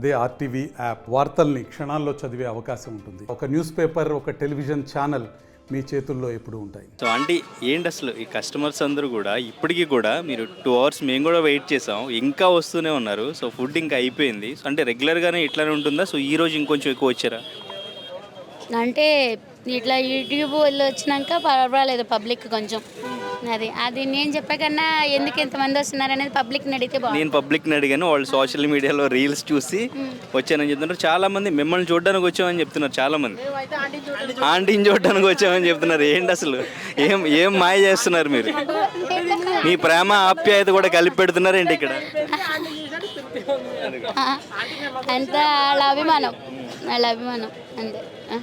అదే RTV app వార్తల్ని క్షణాల్లో చదివే అవకాశం ఉంటుంది. ఒక న్యూస్ పేపర్, ఒక టెలివిజన్ ఛానల్ మీ చేతుల్లో ఎప్పుడు ఉంటాయి. సో అంటే ఏంటి అసలు ఈ కస్టమర్స్ అందరూ కూడా ఇప్పటికీ కూడా మీరు 2 hours మేము కూడా వెయిట్ చేసాం, ఇంకా వస్తూనే ఉన్నారు. సో ఫుడ్ ఇంకా అయిపోయింది. సో అంటే రెగ్యులర్గానే ఇట్లానే ఉంటుందా? సో ఈ రోజు ఇంకొంచెం ఎక్కువ వచ్చారా? అంటే ఇట్లా యూట్యూబ్ వాళ్ళు వచ్చినాక పర్వాలేదు పబ్లిక్ కొంచెం అది నేను చెప్పే కన్నా ఎందుకు ఎంతమంది వస్తున్నారు అనేది పబ్లిక్ని అడిగితే బాగుంది. నేను పబ్లిక్ని అడిగాను, వాళ్ళు సోషల్ మీడియాలో రీల్స్ చూసి వచ్చానని చెప్తున్నారు. చాలా మంది మిమ్మల్ని చూడడానికి వచ్చామని చెప్తున్నారు. చాలా మంది ఆంటీని చూడడానికి వచ్చామని చెప్తున్నారు. ఏంటి అసలు ఏం మాయ చేస్తున్నారు మీరు? మీ ప్రేమ ఆప్యాయత కూడా కలిపి పెడుతున్నారు ఏంటి ఇక్కడ? అంత వాళ్ళ అభిమానం అంతే.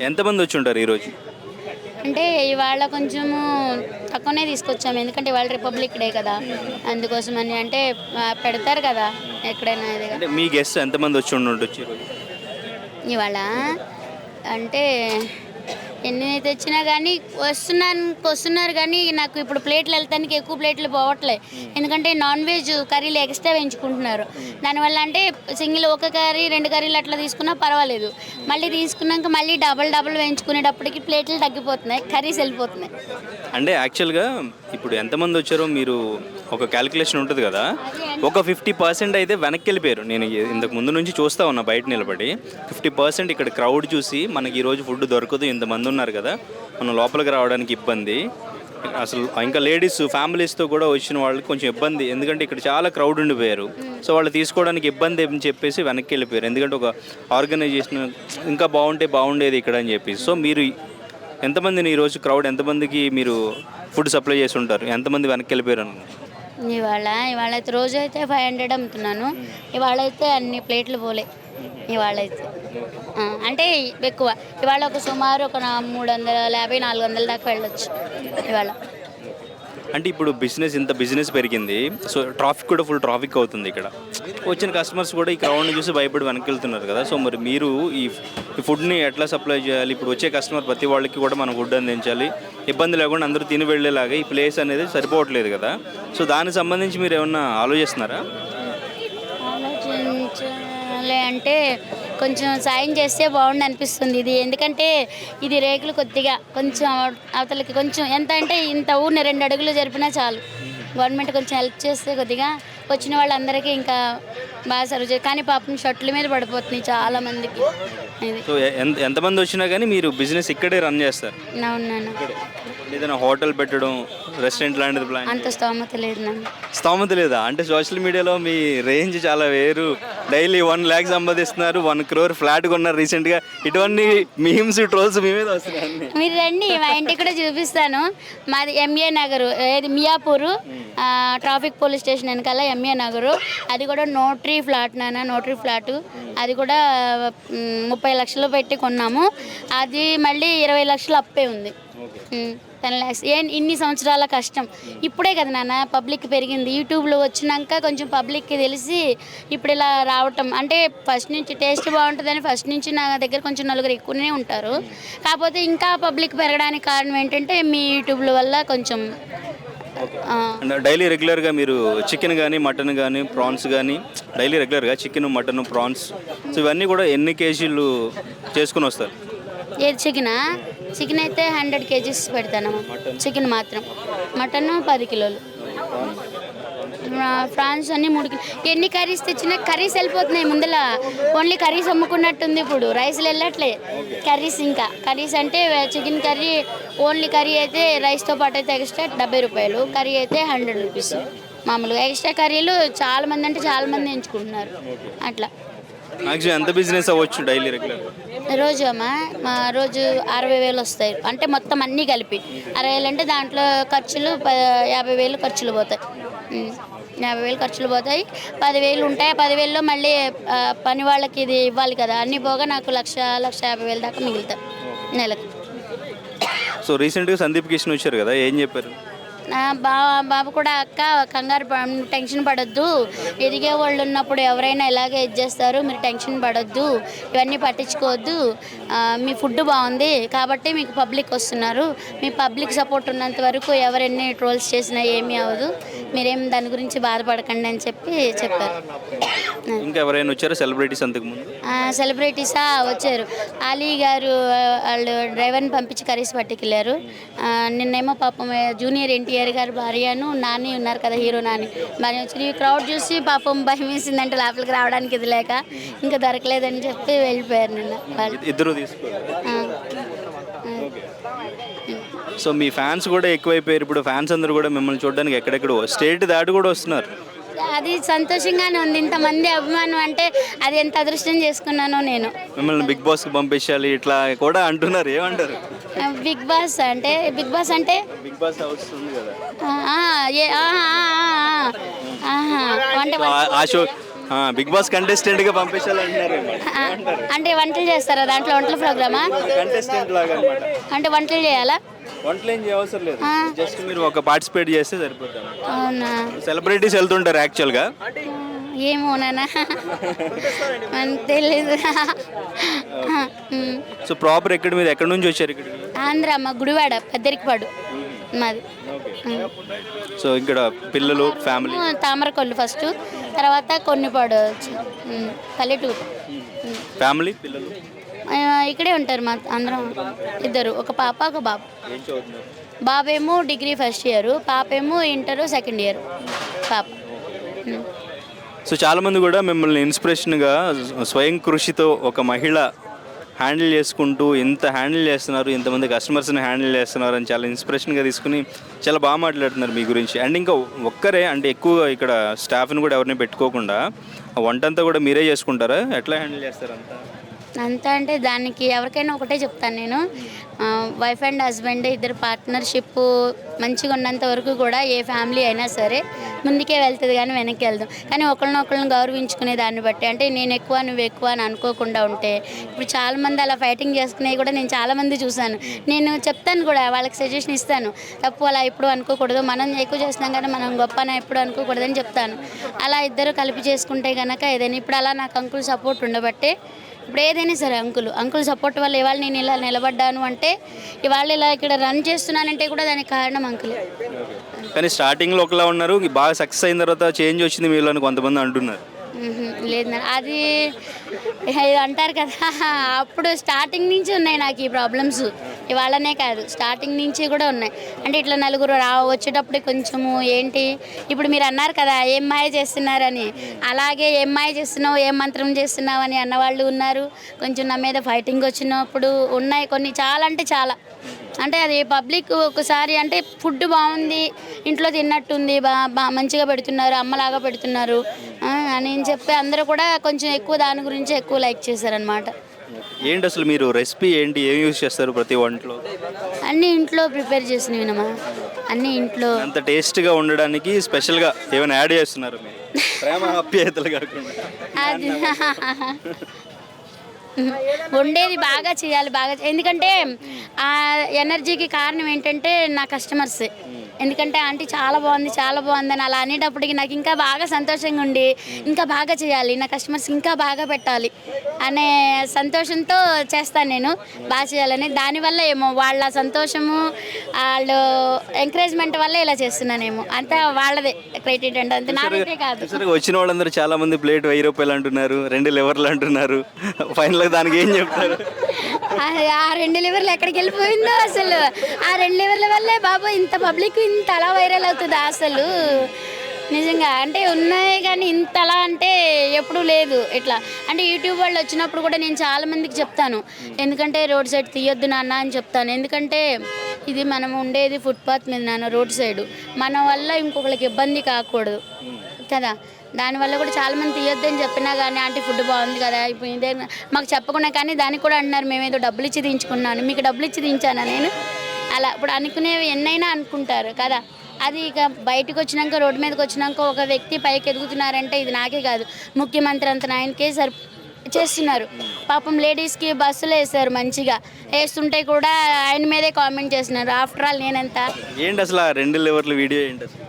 ఎంతమంది వచ్చి ఉంటారు ఈరోజు? అంటే ఇవాళ కొంచెము తక్కువనే తీసుకొచ్చాము, ఎందుకంటే ఇవాళ రిపబ్లిక్ డే కదా, అందుకోసం అని. అంటే పెడతారు కదా ఎక్కడైనా ఇది. అంటే మీ గెస్ట్ ఎంతమంది వచ్చి ఉండొచ్చు ఈరోజు? ఇవాళ అంటే ఎన్ని తెచ్చినా కానీ వస్తున్నారు కానీ నాకు ఇప్పుడు ప్లేట్లు వెళ్తానికి ఎక్కువ ప్లేట్లు పోవట్లే, ఎందుకంటే నాన్ వెజ్ కర్రీలు ఎక్స్ట్రా వేయించుకుంటున్నారు. దానివల్ల అంటే సింగిల్ ఒక కర్రీ 2 కర్రీలు అట్లా తీసుకున్నా పర్వాలేదు, మళ్ళీ తీసుకున్నాక మళ్ళీ డబల్ వేయించుకునేటప్పటికి ప్లేట్లు తగ్గిపోతున్నాయి, కర్రీస్ వెళ్ళిపోతున్నాయి. అంటే యాక్చువల్గా ఇప్పుడు ఎంతమంది వచ్చారో మీరు ఒక క్యాలిక్యులేషన్ ఉంటుంది కదా, ఒక 50% అయితే వెనక్కి వెళ్ళిపోయారు. నేను ఇంతకు ముందు నుంచి చూస్తూ ఉన్నా బయట నిలబడి. 50% ఇక్కడ క్రౌడ్ చూసి మనకి ఈరోజు ఫుడ్ దొరకదు, ఇంతమంది ఉన్నారు కదా, మనం లోపలికి రావడానికి ఇబ్బంది. అసలు ఇంకా లేడీస్ ఫ్యామిలీస్తో కూడా వచ్చిన వాళ్ళకి కొంచెం ఇబ్బంది, ఎందుకంటే ఇక్కడ చాలా క్రౌడ్ ఉండిపోయారు. సో వాళ్ళు తీసుకోవడానికి ఇబ్బంది అని చెప్పేసి వెనక్కి వెళ్ళిపోయారు, ఎందుకంటే ఒక ఆర్గనైజేషన్ ఇంకా బాగుండేది ఇక్కడ అని చెప్పి. సో మీరు ఎంతమందిని ఈరోజు క్రౌడ్ ఎంతమందికి మీరు ఫుడ్ సప్లై చేసి ఉంటారు? ఎంతమంది వెనక్కి వెళ్ళిపోయారు? ఇవాళ అయితే రోజు అయితే 500 అమ్ముతున్నాను. ఇవాళ అయితే అన్ని ప్లేట్లు పోలే. ఇవాళ అయితే అంటే ఎక్కువ, ఇవాళ ఒక సుమారు ఒక 350-400 దాకా వెళ్ళొచ్చు ఇవాళ. అంటే ఇప్పుడు ఇంత బిజినెస్ పెరిగింది, సో ట్రాఫిక్ కూడా ఫుల్ ట్రాఫిక్ అవుతుంది ఇక్కడ. వచ్చిన కస్టమర్స్ కూడా ఈ క్రౌడ్ని చూసి భయపడి వెనక్కి వెళ్తున్నారు కదా. సో మరి మీరు ఈ ఫుడ్ని ఎట్లా సప్లై చేయాలి? ఇప్పుడు వచ్చే కస్టమర్ ప్రతి వాళ్ళకి కూడా మనం ఫుడ్ అందించాలి, ఇబ్బంది లేకుండా అందరూ తిని వెళ్ళేలాగా ఈ ప్లేస్ అనేది సరిపోవట్లేదు కదా. సో దానికి సంబంధించి మీరు ఏమన్నా ఆలోచిస్తున్నారా? ఆలోచించాలి అంటే కొంచెం సాయం చేస్తే బాగుండు అనిపిస్తుంది ఇది, ఎందుకంటే ఇది రేకులు కొద్దిగా కొంచెం అవతలకి కొంచెం ఎంత అంటే ఇంత ఊరిని 2 అడుగులు జరిపినా చాలు. గవర్నమెంట్ కొంచెం హెల్ప్ చేస్తే కొద్దిగా వచ్చిన వాళ్ళందరికీ ఇంకా బాగా సర్వ్ చేయాలి. కానీ పాపం షర్ట్ల మీద పడిపోతుంది చాలా మందికి. సో ఎంతమంది వచ్చినా కానీ మీరు బిజినెస్ ఇక్కడే రన్ చేస్తారు? అవును, ఏదైనా హోటల్ పెట్టడం, రెస్టారెంట్ లాంటిది ప్లాన్? అంత స్తోమత లేదు నన్ను. స్తోమత లేదా? అంటే సోషల్ మీడియాలో మీ రేంజ్ చాలా వేరు, డైలీ 1 lakh సంపాదిస్తున్నారు, 1 crore ఫ్లాట్ కొన్నారు రీసెంట్గా. ఇటువంటి మీమ్స్ ట్రోల్స్ మీ మీద వస్తున్నాయి. మీరు రండి, మా ఇంటికి కూడా చూపిస్తాను. మాది MA నగరు, ఏది మియాపూరు ట్రాఫిక్ పోలీస్ స్టేషన్ వెనకాల MA నగరు. అది కూడా నోటరీ ఫ్లాట్ నోటరీ ఫ్లాటు. అది కూడా 30 లక్షలు పెట్టి కొన్నాము. అది మళ్ళీ 20 లక్షలు అప్పే ఉంది. 10 lakhs. ఇన్ని సంవత్సరాల కష్టం ఇప్పుడే కదా నాన్న పబ్లిక్ పెరిగింది. యూట్యూబ్లో వచ్చినాక కొంచెం పబ్లిక్కి తెలిసి ఇప్పుడు ఇలా రావటం. అంటే ఫస్ట్ నుంచి టేస్ట్ బాగుంటుందని ఫస్ట్ నుంచి నా దగ్గర కొంచెం నలుగురు ఎక్కువనే ఉంటారు. కాకపోతే ఇంకా పబ్లిక్ పెరగడానికి కారణం ఏంటంటే మీ యూట్యూబ్ల వల్ల కొంచెం. డైలీ రెగ్యులర్గా మీరు చికెన్ కానీ మటన్ కానీ ప్రాన్స్ కానీ డైలీ రెగ్యులర్గా చికెన్, మటన్, ప్రాన్స్, సో ఇవన్నీ కూడా ఎన్ని కేజీలు చేసుకుని వస్తారు? ఏది చికెన్ అయితే 100 kgs పెడతాను. చికెన్ మాత్రం. మటన్ 10 కిలోలు. ఫ్రాన్స్ అన్నీ 3 కిలో. ఎన్ని కర్రీస్ తెచ్చినా కర్రీస్ వెళ్ళిపోతున్నాయి. ముందల ఓన్లీ కర్రీస్ అమ్ముకున్నట్టుంది, ఇప్పుడు రైస్లు వెళ్ళట్లే. ఇంకా కర్రీస్ అంటే చికెన్ కర్రీ ఓన్లీ కర్రీ అయితే రైస్తో పాటు అయితే ఎక్స్ట్రా 70 రూపాయలు, కర్రీ అయితే 100 రూపీస్. మామూలుగా ఎక్స్ట్రా కర్రీలు చాలా మంది ఎంచుకుంటున్నారు అట్లా. మ్యాక్సిమం ఎంత బిజినెస్ అవ్వచ్చు డైలీ రెగ్యులర్? రోజు రోజు 60,000 వస్తాయి. అంటే మొత్తం అన్నీ కలిపి 60,000 అంటే దాంట్లో ఖర్చులు 50,000 ఖర్చులు పోతాయి. 50,000 ఖర్చులు పోతాయి. 10,000 ఉంటాయి. 10,000లో మళ్ళీ పని వాళ్ళకి ఇది ఇవ్వాలి కదా, అన్నీ పోగా నాకు 1,50,000 దాకా మిగులుతాయి నెలకు. సో రీసెంట్గా సందీప్ కిషన్ వచ్చారు కదా, ఏం చెప్పారు? బాబు కూడా అక్క కంగారు టెన్షన్ పడొద్దు, ఎదిగే వాళ్ళు ఉన్నప్పుడు ఎవరైనా ఇలాగే చేస్తారు, మీరు టెన్షన్ పడొద్దు, ఇవన్నీ పట్టించుకోవద్దు, మీ ఫుడ్ బాగుంది కాబట్టి మీకు పబ్లిక్ వస్తున్నారు, మీ పబ్లిక్ సపోర్ట్ ఉన్నంత వరకు ఎవరెన్ని ట్రోల్స్ చేసినా ఏమీ అవ్వదు, మీరేం దాని గురించి బాధపడకండి అని చెప్పి చెప్పారు. ఇంకా ఎవరైనా వచ్చారో సెలబ్రిటీస్ అంతకు ముందు? సెలబ్రిటీసా వచ్చారు. అలీ గారు వాళ్ళు డ్రైవర్ని పంపించి కర్రీస్ పట్టుకెళ్ళారు. నిన్నేమో పాపం జూనియర్ ఎన్టీఆర్ గారు భార్యను నాని ఉన్నారు కదా, హీరో నాని మరి వచ్చి క్రౌడ్ చూసి పాపం భయం వేసిందంటే లోపలికి రావడానికి ఇది లేక ఇంకా దొరకలేదని చెప్పి వెళ్ళిపోయారు నిన్న వాళ్ళు. ఇద్దరు తీసుకోవాలి. సో మీ ఫ్యాన్స్ కూడా ఎక్కువైపోయారు. ఇప్పుడు ఫ్యాన్స్ అందరూ కూడా మిమ్మల్ని చూడడానికి ఎక్కడెక్కడో స్టేట్ దాటి కూడా వస్తున్నారు. అది సంతోషంగానే ఉంది. ఇంతమంది అభిమానం అంటే అది ఎంత అదృష్టం చేసుకున్నానో నేను. మిమ్మల్ని బిగ్ బాస్కి పంపించాలి ఇట్లా కూడా అంటున్నారు, ఏమంటారు? బిగ్ బాస్ అంటే బిగ్ బాస్ వస్తుంది కదా, అంటే ఆ షో బిగ్ బాస్ కంటెస్టెంట్ గా పంపించాలంటున్నారు. అంటే వంటలు చేస్తారా దాంట్లో? వంటల ప్రోగ్రామా? కంటెస్టెంట్ లాగా అన్నమాట. అంటే వంటలు చేయాలా? వంటలు ఏం చేయవసరం లేదు, జస్ట్ మీరు ఒక పార్టిసిపేట్ చేస్తే సరిపోతుంది. అవునా? సెలబ్రిటీస్ వెళ్తుంటారు యాక్చువల్గా. ఏమోనా మనకు తెలీదు. సో ప్రాపర్ ఎక్కడి నుంచి వచ్చారు ఇక్కడికి? ఆంధ్ర, మా గుడివాడ పెద్దరికపాడు మాది. సో ఇక్కడ పిల్లలు ఫ్యామిలీ? తామరకొల్లు ఫస్ట్, తర్వాత కొన్నిపాడు పల్లెటూరు. ఫ్యామిలీ పిల్లలు ఇక్కడే ఉంటారు మా అందరం. ఇద్దరు, ఒక పాప ఒక బాబు. ఏం చదువుతున్నారు? బాబేమో డిగ్రీ ఫస్ట్ ఇయర్, పాపేమో ఇంటర్ సెకండ్ ఇయర్ పాప. సో చాలామంది కూడా మిమ్మల్ని ఇన్స్పిరేషన్గా స్వయం కృషితో ఒక మహిళ హ్యాండిల్ చేసుకుంటూ ఎంత హ్యాండిల్ చేస్తున్నారు, ఎంతమంది కస్టమర్స్ని హ్యాండిల్ చేస్తున్నారు అని చాలా ఇన్స్పిరేషన్గా తీసుకుని చాలా బాగా మాట్లాడుతున్నారు మీ గురించి. అండ్ ఇంకా ఒక్కరే అంటే ఎక్కువ ఇక్కడ స్టాఫ్ని కూడా ఎవరిని పెట్టుకోకుండా వంటంతా కూడా మీరే చేసుకుంటారా? ఎట్లా హ్యాండిల్ చేస్తారు అంతా అంటే దానికి ఎవరికైనా ఒకటే చెప్తాను నేను, వైఫ్ అండ్ హస్బెండ్ ఇద్దరు పార్ట్నర్షిప్ మంచిగా ఉన్నంత వరకు కూడా ఏ ఫ్యామిలీ అయినా సరే ముందుకే వెళ్తుంది కానీ వెనక్కి వెళ్దాం. కానీ ఒకళ్ళని గౌరవించుకునే దాన్ని బట్టి, అంటే నేను ఎక్కువ నువ్వు ఎక్కువ అని అనుకోకుండా ఉంటే, ఇప్పుడు చాలామంది అలా ఫైటింగ్ చేసుకునేవి కూడా నేను చాలామంది చూశాను. నేను చెప్తాను కూడా, వాళ్ళకి సజెషన్ ఇస్తాను, తప్పు అలా ఎప్పుడు అనుకోకూడదు, మనం ఎక్కువ చేస్తున్నాం కానీ మనం గొప్పన ఎప్పుడు అనుకోకూడదని చెప్తాను. అలా ఇద్దరు కలిపి చేసుకుంటే కనుక ఏదైనా, ఇప్పుడు అలా నాకు అంకుల్ సపోర్ట్ ఉండబట్టే ఇప్పుడు ఏదైనా సరే అంకుల్ సపోర్ట్ వల్ల ఇవాళ నేను ఇలా నిలబడ్డాను అంటే, ఇవాళ ఇలా ఇక్కడ రన్ చేస్తున్నానంటే కూడా దానికి కారణం అంకులే. కానీ స్టార్టింగ్లో ఒకలా ఉన్నారు, బాగా సక్సెస్ అయిన తర్వాత చేంజ్ వచ్చింది మీలో అని కొంతమంది అంటున్నారు. లేదు, అది అంటారు కదా, అప్పుడు స్టార్టింగ్ నుంచి ఉన్నాయి నాకు ఈ ప్రాబ్లమ్స్, ఇవాళనే కాదు స్టార్టింగ్ నుంచి కూడా ఉన్నాయి. అంటే ఇట్లా నలుగురు వచ్చేటప్పుడు కొంచెము ఏంటి, ఇప్పుడు మీరు అన్నారు కదా ఏం మాయ చేస్తున్నారని, అలాగే ఏం మాయ చేస్తున్నావు, ఏం మంత్రం చేస్తున్నావు అని అన్నవాళ్ళు ఉన్నారు. కొంచెం నా మీద ఫైటింగ్ వచ్చినప్పుడు ఉన్నాయి కొన్ని, చాలా అంటే చాలా. అంటే అది పబ్లిక్ ఒకసారి అంటే ఫుడ్ బాగుంది, ఇంట్లో తిన్నట్టుంది, మంచిగా పెడుతున్నారు, అమ్మలాగా పెడుతున్నారు అని చెప్పి అందరూ కూడా కొంచెం ఎక్కువ దాని గురించి ఎక్కువ లైక్ చేశారనమాట. ఏంటి అసలు మీరు రెసిపీ ఏంటి, ఏం యూజ్ చేస్తారు ప్రతి వంటలో? అన్నీ ఇంట్లో ప్రిపేర్ చేసినవినమ్మా, అన్నీ ఇంట్లో. అంత టేస్ట్గా ఉండడానికి స్పెషల్గా ఏమైనా యాడ్ చేస్తున్నారు మీరు? ప్రేమ ఆప్యాయతలు కాకుండా అది వండేది బాగా చేయాలి, ఎందుకంటే ఆ ఎనర్జీకి కారణం ఏంటంటే నా కస్టమర్సే. ఎందుకంటే ఆంటీ చాలా బాగుంది అని అలా అనేటప్పటికి నాకు ఇంకా బాగా సంతోషంగా ఉండి ఇంకా బాగా చేయాలి, నా కస్టమర్స్ ఇంకా బాగా పెట్టాలి అనే సంతోషంతో చేస్తాను నేను, బాగా చేయాలని. దానివల్ల ఏమో వాళ్ళ సంతోషము, వాళ్ళు ఎంకరేజ్మెంట్ వల్ల ఇలా చేస్తున్నానేమో, అంతా వాళ్ళదే క్రెడిట్ అంటే, అంతే నాదైతే కాదు. వచ్చిన వాళ్ళందరూ చాలా మంది ప్లేట్ 1000 రూపాయలు అంటున్నారు, 2 లివర్లు అంటున్నారు, ఫైనల్ దానికి ఏం చెప్తారు? ఆ 2 లివర్లు ఎక్కడికి వెళ్ళిపోయిందో అసలు, ఆ 2 లివర్ల వల్లే బాబు ఇంత పబ్లిక్ ఇంత అలా వైరల్ అవుతుందా అసలు నిజంగా. అంటే ఉన్నాయి కానీ ఇంతలా అంటే ఎప్పుడూ లేదు ఇట్లా. అంటే యూట్యూబ్ వాళ్ళు వచ్చినప్పుడు కూడా నేను చాలా మందికి చెప్తాను, ఎందుకంటే రోడ్ సైడ్ తీయొద్దు నాన్న అని చెప్తాను. ఎందుకంటే ఇది మనం ఉండేది ఫుట్పాత్ మీద నాన్న, రోడ్ సైడ్, మన వల్ల ఇంకొకరికి ఇబ్బంది కాకూడదు కదా. దానివల్ల కూడా చాలామంది తీయొద్దని చెప్పినా కానీ ఆంటీ ఫుడ్ బాగుంది కదా ఇప్పుడు ఇదే మాకు చెప్పకుండా, కానీ దానికి కూడా అంటున్నారు మేమేదో డబ్బులు ఇచ్చి దించుకున్నాను, మీకు డబ్బులు ఇచ్చి దించానా నేను? అలా ఇప్పుడు అనుకునేవి ఎన్నైనా అనుకుంటారు కదా. అది ఇక బయటకు వచ్చినాక, రోడ్డు మీదకి వచ్చినాక ఒక వ్యక్తి పైకి ఎదుగుతున్నారంటే ఇది నాకే కాదు, ముఖ్యమంత్రి అంత ఆయనకే చేస్తున్నారు. పాపం లేడీస్కి బస్సులు వేస్తారు, మంచిగా వేస్తుంటే కూడా ఆయన మీదే కామెంట్ చేస్తున్నారు. ఆఫ్టర్ ఆల్ నేనంతా ఏంటి అసలు 2 లివర్ల వీడియో ఏంటి అసలు?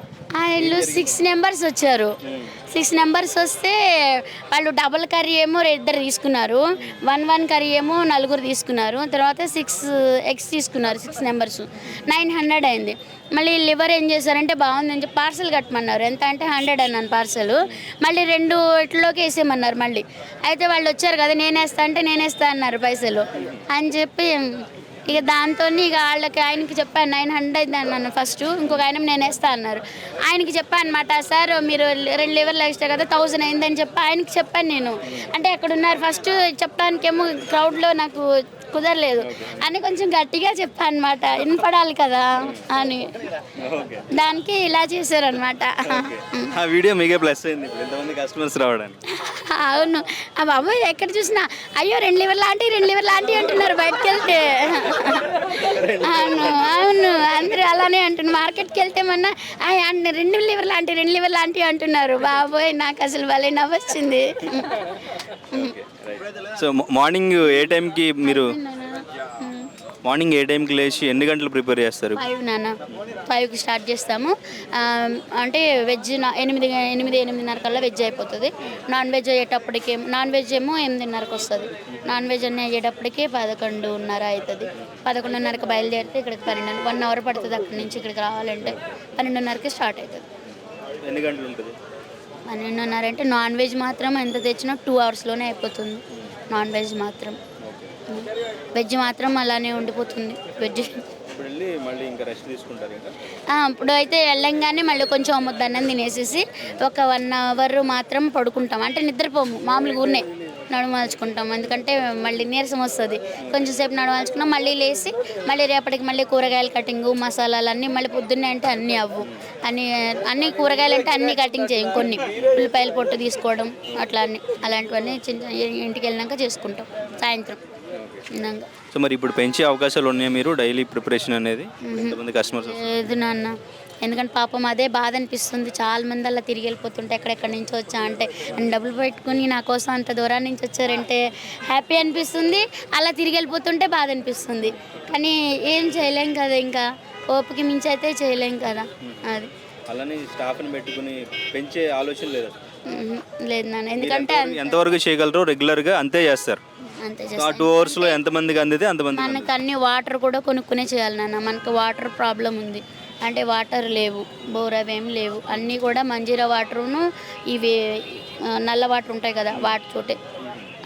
వీళ్ళు 6 నెంబర్స్ వచ్చారు. 6 నెంబర్స్ వస్తే వాళ్ళు డబుల్ కర్రీ ఏమో 2 తీసుకున్నారు, 1 కర్రీ ఏమో 4 తీసుకున్నారు, తర్వాత 6 ఎగ్స్ తీసుకున్నారు. 6 నెంబర్స్ 900 అయింది. మళ్ళీ లివర్ ఏం చేశారంటే బాగుందని చెప్పి పార్సల్ కట్టమన్నారు. ఎంత అంటే 100 అన్నాను పార్సల్. మళ్ళీ 2 ఇట్లోకి వేసేయమన్నారు. మళ్ళీ అయితే వాళ్ళు వచ్చారు కదా, నేనేస్తా అంటే నేనేస్తా అన్నారు పైసలు అని చెప్పి ఇక దాంతో ఇక వాళ్ళకి ఆయనకి చెప్పాను 900 అయింది అన్నాను ఫస్ట్. ఇంకొక ఆయన నేను వేస్తా అన్నారు. ఆయనకి చెప్పాను అనమాట, సార్ మీరు 2 లివర్లు ఎక్స్ట్రా కదా 1000 అయిందని చెప్పి ఆయనకి చెప్పాను నేను. అంటే అక్కడ ఉన్నారు ఫస్ట్ చెప్పడానికేమో క్రౌడ్లో నాకు కుదరలేదు అని కొంచెం గట్టిగా చెప్పాను అనమాట, వినపడాలి కదా అని. దానికి ఇలా చేశారనమాట. ఆ వీడియో మీకే ప్లస్ అయింది ఎంతమంది కస్టమర్స్ రావడానికి. అవును, ఆ బాబోయ్ ఎక్కడ చూసినా అయ్యో 2 లివర్లు లాంటి అంటున్నారు బయటకు వెళ్తే. అవును అవును అందరూ అలానే అంటున్నారు. మార్కెట్కి వెళ్తే మొన్న 2 లివర్లు లాంటి అంటున్నారు. బాబోయ్ నాకు అసలు భలే నవ్వొచ్చింది. సో మార్నింగ్ ఏ టైంకి మీరు లేచి ఎన్ని గంటలు ప్రిపేర్ చేస్తారు? 5 నాన్న, 5కి స్టార్ట్ చేస్తాము. అంటే వెజ్ 8:30 కల్లా వెజ్ అయిపోతుంది. నాన్ వెజ్ అయ్యేటప్పటికి నాన్ వెజ్ ఏమో 8:30కి వస్తుంది. నాన్ వెజ్ అన్నీ అయ్యేటప్పటికి 11:30 అవుతుంది. 11:30కి బయలుదేరితే ఇక్కడికి 12 1 అవర్ పడుతుంది. అక్కడి నుంచి ఇక్కడికి రావాలంటే 12:30కి స్టార్ట్ అవుతుంది. ఎన్ని గంటలు ఉంటుంది? 12:30 అంటే నాన్ వెజ్ మాత్రం ఎంత తెచ్చినా 2 అవర్స్లోనే అయిపోతుంది. నాన్ వెజ్ మాత్రం. వెజ్ మాత్రం అలానే ఉండిపోతుంది. వెజ్ ఇప్పుడు అయితే వెళ్ళంగానే మళ్ళీ కొంచెం ముద్దన్నం తినేసేసి ఒక 1 అవర్ మాత్రం పడుకుంటాం. అంటే నిద్రపోము, మామూలుగా ఊరినే నడుమాల్చుకుంటాం. ఎందుకంటే మళ్ళీ నీరసం వస్తుంది. కొంచెం సేపు నడవాల్చుకున్నాం, మళ్ళీ లేచి మళ్ళీ రేపటికి మళ్ళీ కూరగాయలు కటింగు మసాలాలు అన్నీ మళ్ళీ పొద్దున్నే అంటే అన్నీ అవ్వు అన్ని కూరగాయలు అంటే అన్నీ కటింగ్ చేయం. కొన్ని ఉల్లిపాయలు పొట్టు తీసుకోవడం అట్లా అన్నీ అలాంటివన్నీ ఇంటికి వెళ్ళినాక చేసుకుంటాం సాయంత్రం. సో మరి ఇప్పుడు పెంచే అవకాశాలు ఉన్నాయి మీరు డైలీ ప్రిపరేషన్ అనేది ఎంతమంది కస్టమర్స్? లేదు నాన్న, ఎందుకంటే పాపం అదే బాధ అనిపిస్తుంది. చాలా మంది అలా తిరిగి వెళ్ళిపోతుంటే ఎక్కడెక్కడి నుంచి వచ్చా అంటే డబ్బులు పెట్టుకుని నా కోసం అంత దూరం నుంచి వచ్చారంటే హ్యాపీ అనిపిస్తుంది. అలా తిరిగి వెళ్ళిపోతుంటే బాధ అనిపిస్తుంది. కానీ ఏం చేయలేం కదా, ఇంకా ఓపిక మించి అయితే చేయలేం కదా. అది అలానే స్టాఫ్ని పెట్టుకుని పెంచే ఆలోచన లేదు లేదు నాన్న. ఎందుకంటే ఎంతవరకు చేయగలరు రెగ్యులర్గా అంతే చేస్తారు. అంతే 2 అవర్స్లో ఎంతమందికి అందితే అంతమంది. మనకు అన్ని వాటర్ కూడా కొనుక్కునే చేయాలి నాన్న. మనకు వాటర్ ప్రాబ్లం ఉంది. అంటే వాటర్ లేవు, బోర్ అవేం లేవు. అన్నీ కూడా మంజీరా వాటరును ఇవి నల్ల వాటర్ ఉంటాయి కదా వాటి చోటే.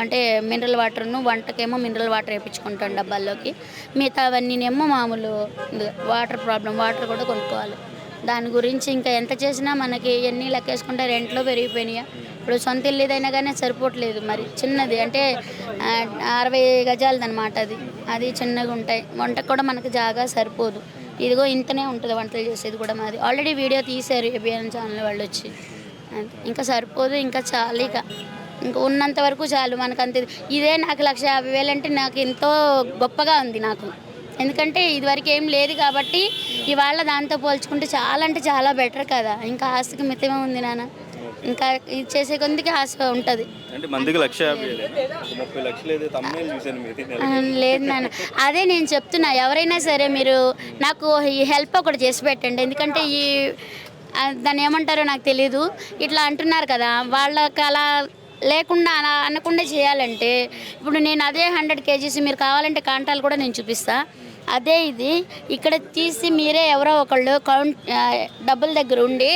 అంటే మినరల్ వాటర్ను వంటకేమో మినరల్ వాటర్ వేయించుకుంటాం డబ్బాల్లోకి. మిగతా అవన్నీనేమో మామూలు వాటర్ ప్రాబ్లం, వాటర్ కూడా కొనుక్కోవాలి. దాని గురించి ఇంకా ఎంత చేసినా మనకి ఎన్ని లెక్కేసుకుంటే రెంట్లో పెరిగిపోయినాయి. ఇప్పుడు సొంత ఇల్లు ఏదైనా కానీ సరిపోవట్లేదు. మరి చిన్నది అంటే 60 గజాలది అనమాట. అది చిన్నగా ఉంటాయి. వంటకు కూడా మనకు జాగా సరిపోదు. ఇదిగో ఇంతనే ఉంటుంది వంటలు చేసేది కూడా మాది. ఆల్రెడీ వీడియో తీశారు ఏబిఎన్ ఛానల్ వాళ్ళు వచ్చి. ఇంకా సరిపోదు, ఇంకా చాలు. ఇంకా ఉన్నంత వరకు చాలు మనకు. అంతే. ఇదే నాకు 1,50,000 అంటే నాకు ఎంతో గొప్పగా ఉంది నాకు. ఎందుకంటే ఇదివరకు ఏం లేదు కాబట్టి ఇవాళ దాంతో పోల్చుకుంటే చాలా అంటే చాలా బెటర్ కదా. ఇంకా ఆస్తికి మితమే ఉంది నాన్న. ఇంకా ఇది చేసే కొందికి ఆశ ఉంటుంది. లేదు నాన్న, అదే నేను చెప్తున్నా. ఎవరైనా సరే మీరు నాకు ఈ హెల్ప్ ఒకటి చేసి పెట్టండి. ఎందుకంటే ఈ దాన్ని ఏమంటారో నాకు తెలీదు, ఇట్లా అంటున్నారు కదా, వాళ్ళకి అలా లేకుండా అలా అనకుండా చేయాలంటే ఇప్పుడు నేను అదే 100 kgs మీరు కావాలంటే కాంటాలు కూడా నేను చూపిస్తా. అదే ఇది ఇక్కడ తీసి మీరే ఎవరో ఒకళ్ళు డబ్బుల దగ్గర ఉండి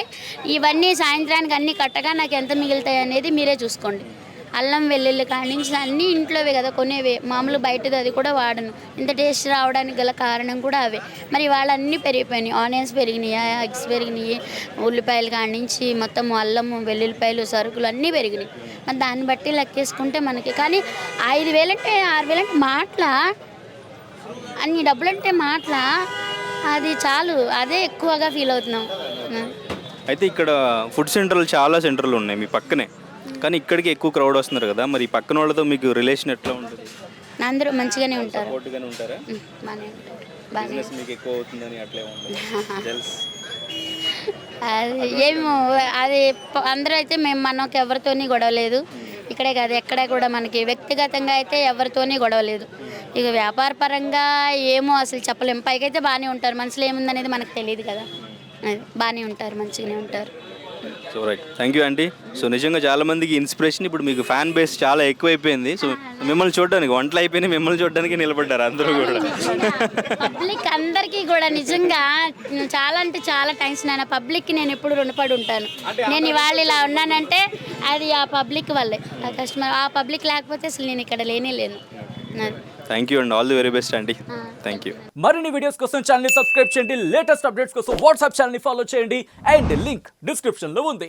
ఇవన్నీ సాయంత్రానికి అన్నీ కట్టగా నాకు ఎంత మిగులుతాయి అనేది మీరే చూసుకోండి. అల్లం వెల్లుల్లి కానించి అన్నీ ఇంట్లోవే కదా కొనేవే, మామూలు బయటది అది కూడా వాడను. ఇంత టేస్ట్ రావడానికి గల కారణం కూడా అవే. మరి వాళ్ళన్నీ పెరిగిపోయినాయి. ఆనియన్స్ పెరిగినాయి, ఎగ్స్ పెరిగినాయి, ఉల్లిపాయలు కానించి మొత్తం అల్లము వెల్లుల్లిపాయలు సరుకులు అన్నీ పెరిగినాయి. మరి దాన్ని బట్టి లెక్కేసుకుంటే మనకి కానీ 5,000 అంటే 6,000 అంటే మాటలా, అన్ని డబ్బులు అంటే మాటలా, అది చాలు. అదే ఎక్కువగా ఫీల్ అవుతున్నాం. అయితే ఇక్కడ ఫుడ్ సెంటర్లు చాలా సెంటర్లు ఉన్నాయి మీ పక్కనే, కానీ ఇక్కడికి ఎక్కువ క్రౌడ్ వస్తున్నారు కదా, మరి పక్కన వాళ్ళతో మీకు రిలేషన్ ఎట్లా ఉంటుంది? అందరూ మంచిగానే ఉంటారు. బాగానే ఉంటారు. మీకు ఎక్కువ అవుతుందని అట్లే అది ఏమో అది అందరూ అయితే మనకు ఎవరితోని గొడవ లేదు. ఇక్కడే కాదు ఎక్కడ కూడా మనకి వ్యక్తిగతంగా అయితే ఎవరితోని గొడవ లేదు. ఇక వ్యాపార పరంగా ఏమో అసలు చెప్పలేము. పైకైతే బాగానే ఉంటారు, మనసులో ఏముందనేది మనకు తెలియదు కదా. అది బాగానే ఉంటారు, మంచిగానే ఉంటారు. So right, thank you aunty. So నిజంగా చాలా మందికి ఇన్స్పిరేషన్. ఇప్పుడు మీకు ఫ్యాన్ బేస్ చాలా ఎక్కువైపోయింది. సో మిమ్మల్ని చూడడానికి వంటలు అయిపోయినాయి, మిమ్మల్ని చూడడానికి నిలబడ్డారు అందరూ కూడా. పబ్లిక్ అందరికీ కూడా నిజంగా చాలా అంటే చాలా థ్యాంక్స్ నాన్న. పబ్లిక్కి నేను ఎప్పుడు రుణపడి ఉంటాను. నేను ఇవాళ ఇలా ఉన్నానంటే అది ఆ పబ్లిక్ వల్లే, ఆ కస్టమర్. ఆ పబ్లిక్ లేకపోతే అసలు నేను ఇక్కడ లేను. Thank you and all the very best aunty. Thank you. మరిన్ని వీడియోస్ కోసం ఛానల్ ని సబ్స్క్రైబ్ చేయండి, లేటెస్ట్ అప్డేట్స్ కోసం వాట్సాప్ ఛానల్ ని ఫాలో చేయండి అండ్ లింక్ డిస్క్రిప్షన్ లో ఉంది.